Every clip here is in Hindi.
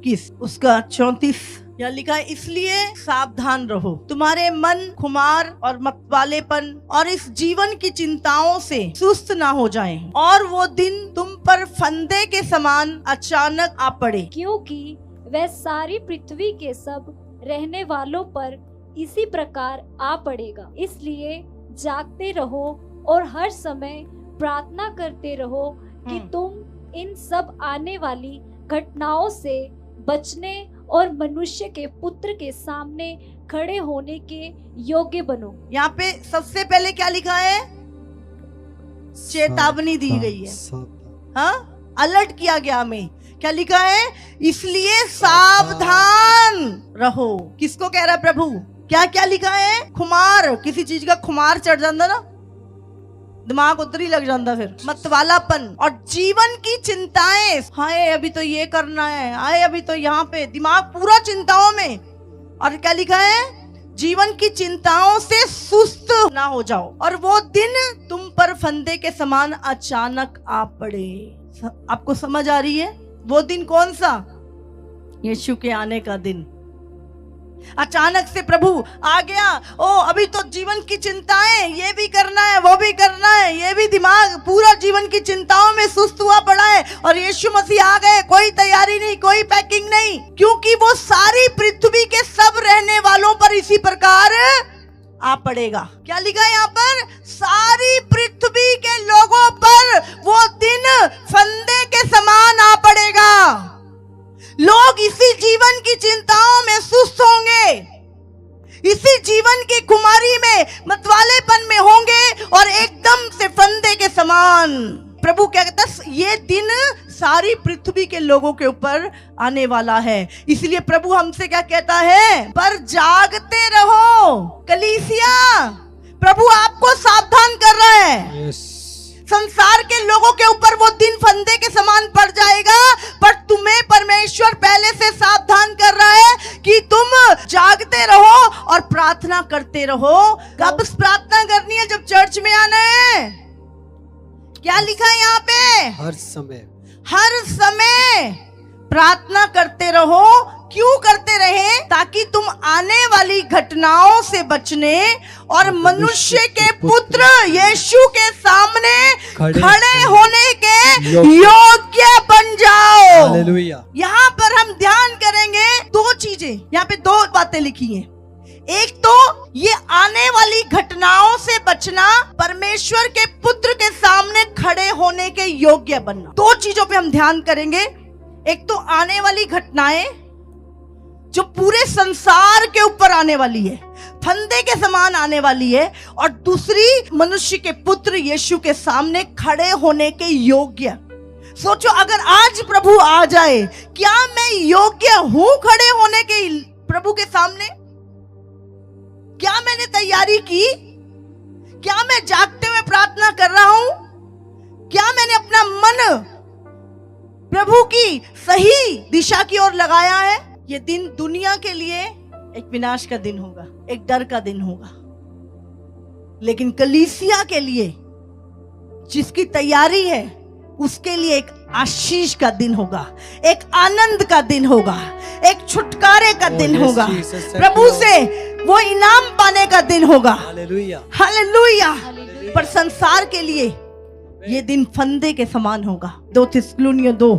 21 उसका 34 यहाँ लिखा है, इसलिए सावधान रहो, तुम्हारे मन खुमार और मतवालेपन और इस जीवन की चिंताओं से सुस्त ना हो जाएं, और वो दिन तुम पर फंदे के समान अचानक आ पड़े, क्योंकि वह सारी पृथ्वी के सब रहने वालों पर इसी प्रकार आ पड़ेगा। इसलिए जागते रहो और हर समय प्रार्थना करते रहो कि तुम इन सब आने वाली घटनाओं से बचने और मनुष्य के पुत्र के सामने खड़े होने के योग्य बनो। यहाँ पे सबसे पहले क्या लिखा है? चेतावनी दी गई है, हाँ, अलर्ट किया गया हमें। क्या लिखा है? इसलिए सावधान रहो। किसको कह रहा है प्रभु? क्या क्या लिखा है? खुमार, किसी चीज का खुमार चढ़ जाता ना, दिमाग उधर ही लग जाता, फिर मतवालापन और जीवन की चिंताएं, हाय अभी तो ये करना है, हाय अभी तो यहाँ पे, दिमाग पूरा चिंताओं में। और क्या लिखा है? जीवन की चिंताओं से सुस्त ना हो जाओ और वो दिन तुम पर फंदे के समान अचानक आ पड़े। आपको समझ आ रही है? वो दिन कौन सा? यीशु के आने का दिन। अचानक से प्रभु आ गया, ओ अभी तो जीवन की चिंताएं, ये भी करना है, वो भी करना है, ये भी, दिमाग पूरा जीवन की चिंताओं में सुस्त हुआ पड़ा है, और यीशु मसीह आ गए, कोई तैयारी नहीं, कोई पैकिंग नहीं, क्योंकि वो सारी पृथ्वी के सब रहने वालों पर इसी प्रकार आ पड़ेगा। क्या लिखा है यहाँ पर? सारी पृथ्वी के लोगों पर वो दिन फंदे के समान आ पड़ेगा। लोग इसी जीवन की चिंताओं में सुस्त होंगे, इसी जीवन की खुमारी में, मतवालेपन में होंगे, और एकदम से फंदे के समान। प्रभु क्या कहता है? ये दिन सारी पृथ्वी के लोगों के ऊपर आने वाला है। इसलिए प्रभु हमसे क्या कहता है? पर जागते रहो। कलीसिया, प्रभु आपको सावधान कर रहा है। संसार के लोगों के ऊपर वो दिन फंदे के समान पड़ जाएगा, पर तुम्हें परमेश्वर पहले से सावधान कर रहा है कि तुम जागते रहो और प्रार्थना करते रहो। कब प्रार्थना करनी है? जब चर्च में आना है। क्या लिखा है यहाँ पे? हर समय प्रार्थना करते रहो। क्यों करते रहे? ताकि तुम आने वाली घटनाओं से बचने और मनुष्य के पुत्र यीशु के सामने खड़े होने के योग्य बन जाओ। हालेलुया। यहाँ पर हम ध्यान करेंगे दो चीजें, यहाँ पे दो बातें लिखी हैं। एक तो ये आने वाली घटनाओं से बचना, परमेश्वर के पुत्र के सामने खड़े होने के योग्य बनना। दो चीजों पे हम ध्यान करेंगे। एक तो आने वाली घटनाएं जो पूरे संसार के ऊपर आने वाली है, फंदे के समान आने वाली है, और दूसरी मनुष्य के पुत्र यीशु के सामने खड़े होने के योग्य। सोचो, अगर आज प्रभु आ जाए, क्या मैं योग्य हूं खड़े होने के प्रभु के सामने? क्या मैंने तैयारी की? क्या मैं जागते हुए प्रार्थना कर रहा हूं? क्या मैंने अपना मन प्रभु की सही दिशा की ओर लगाया है? ये दिन दुनिया के लिए एक विनाश का दिन होगा, एक डर का दिन होगा, लेकिन कलीसिया के लिए, जिसकी तैयारी है, उसके लिए एक आशीष का दिन होगा, एक आनंद का दिन होगा, एक छुटकारे का दिन होगा, प्रभु से वो इनाम पाने का दिन होगा। Hallelujah, hallelujah. पर संसार के लिए ये दिन फंदे के समान होगा। 2 थिस्सलुनीय 2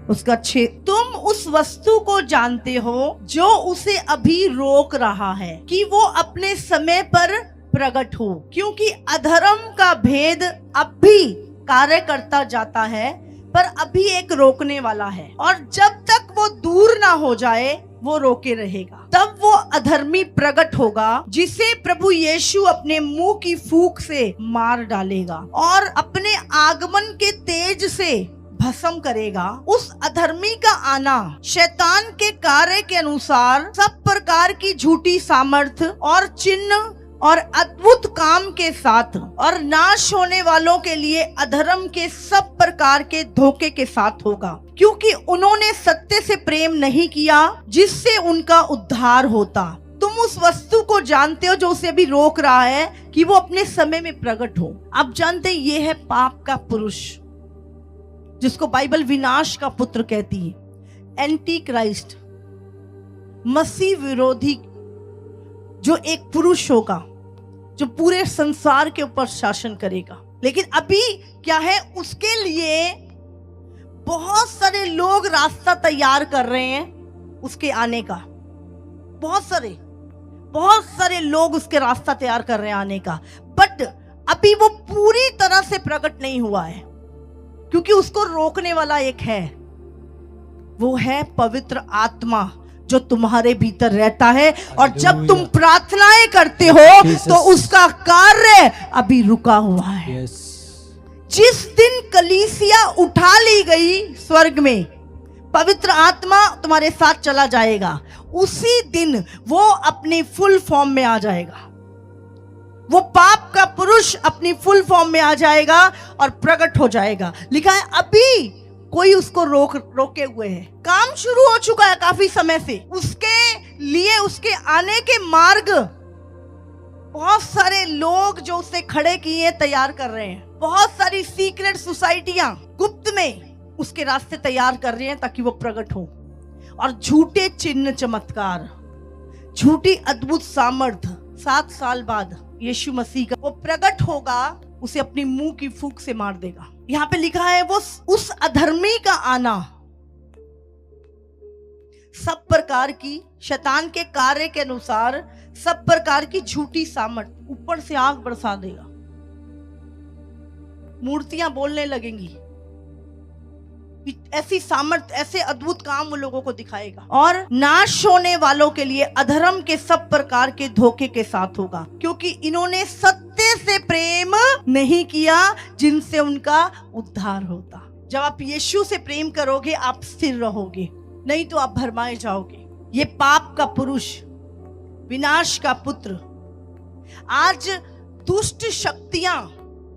उसका 6, तुम उस वस्तु को जानते हो जो उसे अभी रोक रहा है कि वो अपने समय पर प्रकट हो, क्योंकि अधर्म का भेद अब भी कार्य करता जाता है, पर अभी एक रोकने वाला है, और जब तक वो दूर ना हो जाए वो रोके रहेगा। तब वो अधर्मी प्रकट होगा, जिसे प्रभु यीशु अपने मुंह की फूंक से मार डालेगा और अपने आगमन के तेज से भस्म करेगा। उस अधर्मी का आना शैतान के कार्य के अनुसार सब प्रकार की झूठी सामर्थ और चिन्ह और अद्भुत काम के साथ, और नाश होने वालों के लिए अधर्म के सब प्रकार के धोखे के साथ होगा, क्योंकि उन्होंने सत्य से प्रेम नहीं किया जिससे उनका उद्धार होता। तुम उस वस्तु को जानते हो जो उसे अभी रोक रहा है कि वो अपने समय में प्रकट हो। आप जानते हैं ये है पाप का पुरुष, जिसको बाइबल विनाश का पुत्र कहती है। एंटी क्राइस्ट, मसीह विरोधी जो एक पुरुष होगा जो पूरे संसार के ऊपर शासन करेगा। लेकिन अभी क्या है, उसके लिए बहुत सारे लोग रास्ता तैयार कर रहे हैं उसके आने का। बहुत सारे लोग उसके रास्ता तैयार कर रहे हैं आने का, बट अभी वो पूरी तरह से प्रकट नहीं हुआ है, क्योंकि उसको रोकने वाला एक है, वो है पवित्र आत्मा जो तुम्हारे भीतर रहता है। और जब तुम प्रार्थनाएं करते हो तो उसका कार्य अभी रुका हुआ है। जिस दिन कलीसिया उठा ली गई स्वर्ग में, पवित्र आत्मा तुम्हारे साथ चला जाएगा, उसी दिन वो अपनी फुल फॉर्म में आ जाएगा। वो पाप का पुरुष अपनी फुल फॉर्म में आ जाएगा और प्रकट हो जाएगा। लिखा है अभी कोई उसको रोके हुए है। काम शुरू हो चुका है काफी समय से, उसके लिए उसके आने के मार्ग बहुत सारे लोग जो उसे खड़े किए तैयार कर रहे हैं। बहुत सारी सीक्रेट सोसाइटियां गुप्त में उसके रास्ते तैयार कर रही हैं ताकि वो प्रकट हो। और झूठे चिन्ह चमत्कार, झूठी अद्भुत सामर्थ्य 7 साल बाद यीशु मसीह का वो प्रकट होगा, उसे अपनी मुंह की फूंक से मार देगा। यहाँ पे लिखा है वो उस अधर्मी का आना सब प्रकार की शैतान के कार्य के अनुसार सब प्रकार की झूठी सामर्थ ऊपर से आग बरसा देगा। मूर्तियां बोलने लगेंगी, ऐसी सामर्थ, ऐसे अद्भुत काम वो लोगों को दिखाएगा। और नाश होने वालों के लिए अधर्म के सब प्रकार के धोखे के साथ होगा, क्योंकि इन्होंने सत्य से प्रेम नहीं किया जिनसे उनका उद्धार होता। जब आप यीशु से प्रेम करोगे आप स्थिर रहोगे, नहीं तो आप भरमाए जाओगे। ये पाप का पुरुष, विनाश का पुत्र, आज दुष्ट शक्तियां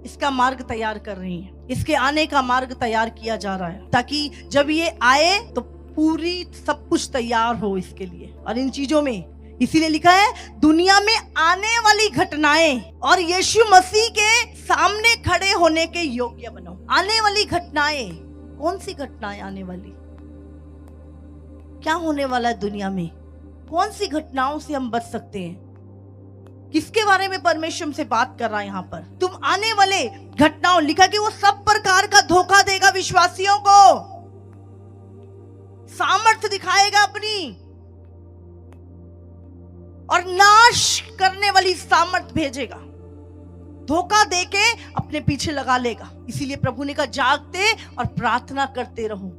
इसका मार्ग तैयार कर रही हैं। इसके आने का मार्ग तैयार किया जा रहा है ताकि जब ये आए तो पूरी सब कुछ तैयार हो इसके लिए। और इन चीजों में इसीलिए लिखा है दुनिया में आने वाली घटनाएं और यीशु मसीह के सामने खड़े होने के योग्य बनो। आने वाली घटनाएं, कौन सी घटनाएं आने वाली, क्या होने वाला है दुनिया में, कौन सी घटनाओं से हम बच सकते हैं, किसके बारे में परमेश्वर हमसे बात कर रहा है यहाँ पर। तुम आने वाले घटनाओं, लिखा कि वो सब प्रकार का धोखा देगा विश्वासियों को, सामर्थ्य दिखाएगा अपनी और नाश करने वाली सामर्थ्य भेजेगा, धोखा देके अपने पीछे लगा लेगा। इसीलिए प्रभु ने कहा जागते और प्रार्थना करते रहो,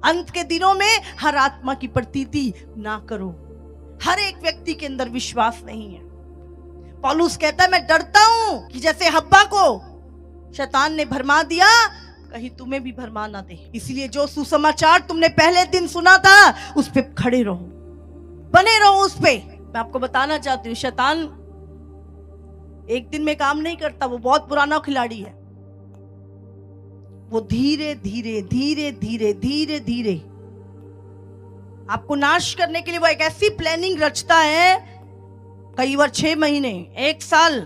अंत के दिनों में हर आत्मा की प्रतीति ना करो। हर एक व्यक्ति के अंदर विश्वास नहीं है। पौलुस कहता है मैं डरता हूं कि जैसे हब्बा को शैतान ने भरमा दिया, कहीं तुम्हें भी भरमा ना दे। इसलिए जो सुसमाचार तुमने पहले दिन सुना था उस पे खड़े रहो, बने रहो उस पे। मैं आपको बताना चाहती हूँ शैतान एक दिन में काम नहीं करता, वो बहुत पुराना खिलाड़ी है। वो धीरे धीरे धीरे धीरे धीरे धीरे आपको नाश करने के लिए वो एक ऐसी प्लानिंग रचता है, कई बार 6 महीने, 1 साल,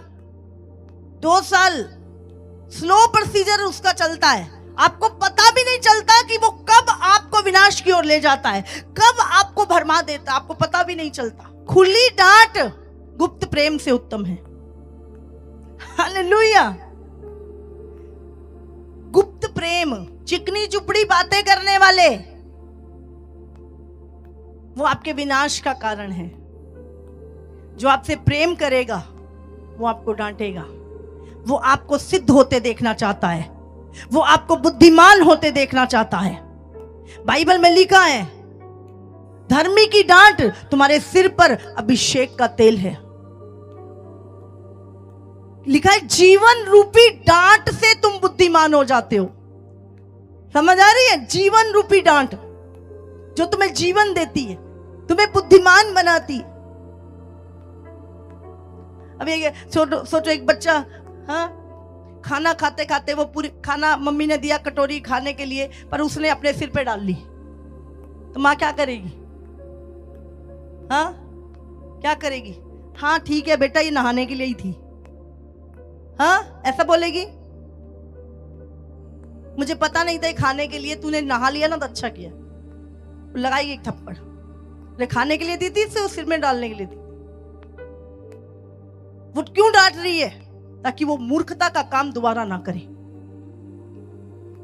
2 साल स्लो प्रोसीजर उसका चलता है। आपको पता भी नहीं चलता कि वो कब आपको विनाश की ओर ले जाता है, कब आपको भरमा देता है, आपको पता भी नहीं चलता। खुली डांट गुप्त प्रेम से उत्तम है। हालेलुया। गुप्त प्रेम, चिकनी चुपड़ी बातें करने वाले, वो आपके विनाश का कारण है। जो आपसे प्रेम करेगा वो आपको डांटेगा, वो आपको सिद्ध होते देखना चाहता है, वो आपको बुद्धिमान होते देखना चाहता है। बाइबल में लिखा है धर्मी की डांट तुम्हारे सिर पर अभिषेक का तेल है। लिखा है जीवन रूपी डांट से तुम बुद्धिमान हो जाते हो। समझ आ रही है? जीवन रूपी डांट जो तुम्हें जीवन देती है, तुम्हें बुद्धिमान बनाती है। अब ये सोचो एक बच्चा, हाँ, खाना खाते खाते वो पूरी खाना मम्मी ने दिया कटोरी खाने के लिए, पर उसने अपने सिर पे डाल ली, तो माँ क्या करेगी? हाँ, क्या करेगी? हाँ ठीक है बेटा, ये नहाने के लिए ही थी। हाँ, ऐसा बोलेगी? मुझे पता नहीं था ये खाने के लिए, तूने नहा लिया ना तो अच्छा किया। लगाई एक थप्पड़, अरे खाने के लिए दी थी इसे, उस सिर में डालने के लिए दी। वो क्यों डांट रही है? ताकि वो मूर्खता का काम दोबारा ना करे।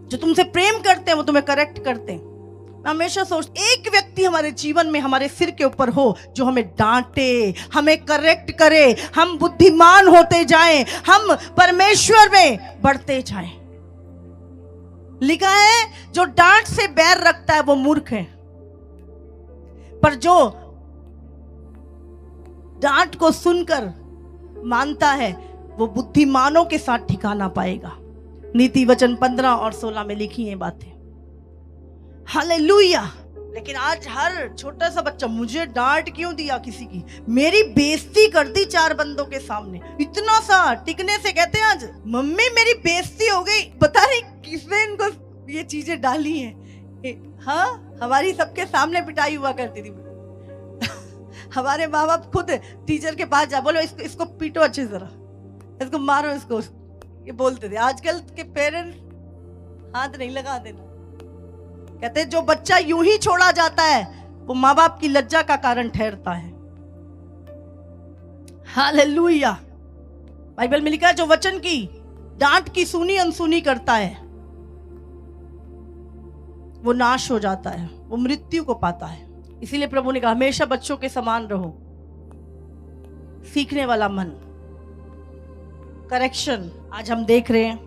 जो तुमसे प्रेम करते हैं वो तुम्हें करेक्ट करते हैं। मैं हमेशा सोचती, एक व्यक्ति हमारे जीवन में हमारे सिर के ऊपर हो जो हमें डांटे, हमें करेक्ट करे, हम बुद्धिमान होते जाएं, हम परमेश्वर में बढ़ते जाएं। लिखा है जो डांट से बैर रखता है वो मूर्ख है, पर जो डांट को सुनकर मानता है वो बुद्धिमानों के साथ ठिकाना पाएगा। नीति वचन 15 और 16 में लिखी है बातें। हालेलुया। लेकिन आज हर छोटा सा बच्चा, मुझे डांट क्यों दिया किसी की, मेरी बेइज्जती कर दी 4 बंदों के सामने, इतना सा टिकने से कहते हैं आज मम्मी मेरी बेइज्जती हो गई। पता नहीं किसने इनको ये चीजें डाली हैं। हाँ, हमारी सबके सामने पिटाई हुआ करती थी। हमारे माँ बाप खुद टीचर के पास जा, बोलो इसको पीटो अच्छे से, जरा इसको मारो, इसको, ये बोलते थे। आजकल के पेरेंट्स हाथ नहीं लगा देना, कहते जो बच्चा यूं ही छोड़ा जाता है वो माँ बाप की लज्जा का कारण ठहरता है। हालेलुया। बाइबल में लिखा है जो वचन की डांट की सुनी अनसुनी करता है वो नाश हो जाता है, वो मृत्यु को पाता है। इसीलिए प्रभु ने कहा हमेशा बच्चों के समान रहो, सीखने वाला मन, करेक्शन। आज हम देख रहे हैं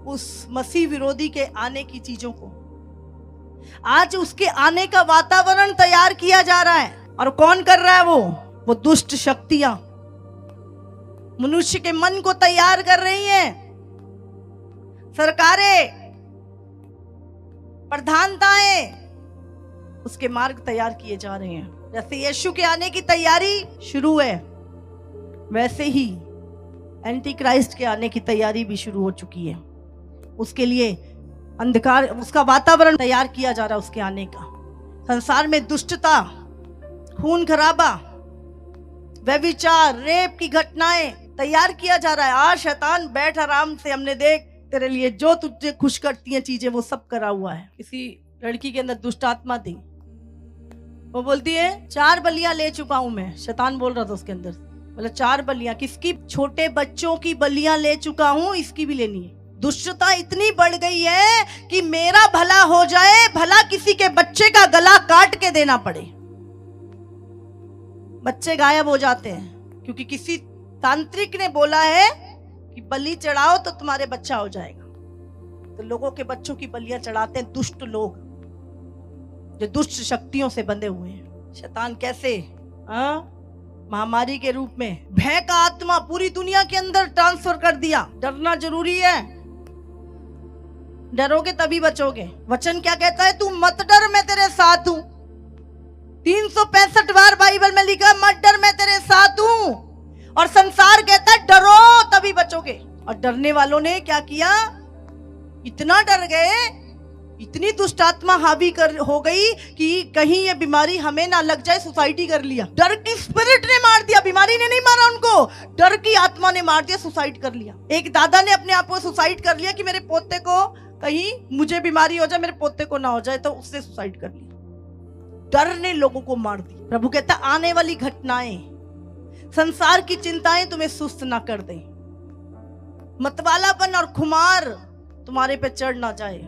उस मसीह विरोधी के आने की चीजों को, आज उसके आने का वातावरण तैयार किया जा रहा है। और कौन कर रहा है? वो दुष्ट शक्तियां मनुष्य के मन को तैयार कर रही हैं। सरकारें, प्रधानताएं, उसके मार्ग तैयार किए जा रहे हैं। जैसे यीशु के आने की तैयारी शुरू है, वैसे ही एंटी क्राइस्ट के आने की तैयारी भी शुरू हो चुकी है। उसके लिए अंधकार, उसका वातावरण तैयार किया जा रहा है उसके आने का। संसार में दुष्टता, खून खराबा, व्यभिचार, रेप की घटनाएं तैयार किया जा रहा है। आज शैतान बैठ आराम से, हमने देख तेरे लिए जो तुझे खुश करती हैं चीजें वो सब करा हुआ है। किसी लड़की के अंदर दुष्ट आत्मा थी, वो बोलती है 4 बलियां ले चुका हूं मैं। शैतान बोल रहा था उसके अंदर, बोला 4 बलियां किसकी? छोटे बच्चों की बलियां ले चुका हूं, इसकी भी लेनी है। दुष्टता इतनी बढ़ गई है कि मेरा भला हो जाए, भला किसी के बच्चे का गला काट के देना पड़े। बच्चे गायब हो जाते हैं क्योंकि किसी तांत्रिक ने बोला है कि बलि चढ़ाओ तो तुम्हारे बच्चा हो जाएगा। तो लोगों के बच्चों की बलियां चढ़ाते हैं दुष्ट लोग, जो दुष्ट शक्तियों से बंधे हुए हैं। शैतान कैसे महामारी के रूप में भय का आत्मा पूरी दुनिया के अंदर ट्रांसफर कर दिया। डरना जरूरी है, डरोगे तभी बचोगे। वचन क्या कहता है? तू मत डर, मैं तेरे साथ हूं। 365 बार बाइबल में लिखा मत डर, मैं तेरे साथ हूं। और संसार कहता है डरो तभी बचोगे। और डरने वालों ने क्या किया? इतना डर गए, इतनी दुष्ट आत्मा हावी हो गई कि कहीं ये बीमारी हमें ना लग जाए, सुसाइड कर लिया। डर की स्पिरिट ने मार दिया, बीमारी ने नहीं मारा उनको, डर की आत्मा ने मार दिया, सुसाइड कर लिया। एक दादा ने अपने आप को सुसाइड कर लिया कि मेरे पोते को कहीं मुझे बीमारी हो जाए, मेरे पोते को ना हो जाए, तो उससे सुसाइड कर लिया। डर ने लोगों को मार दिया। प्रभु कहता आने वाली घटनाएं, संसार की चिंताएं तुम्हें सुस्त ना कर दें, मतवालापन और खुमार तुम्हारे पे चढ़ ना जाए।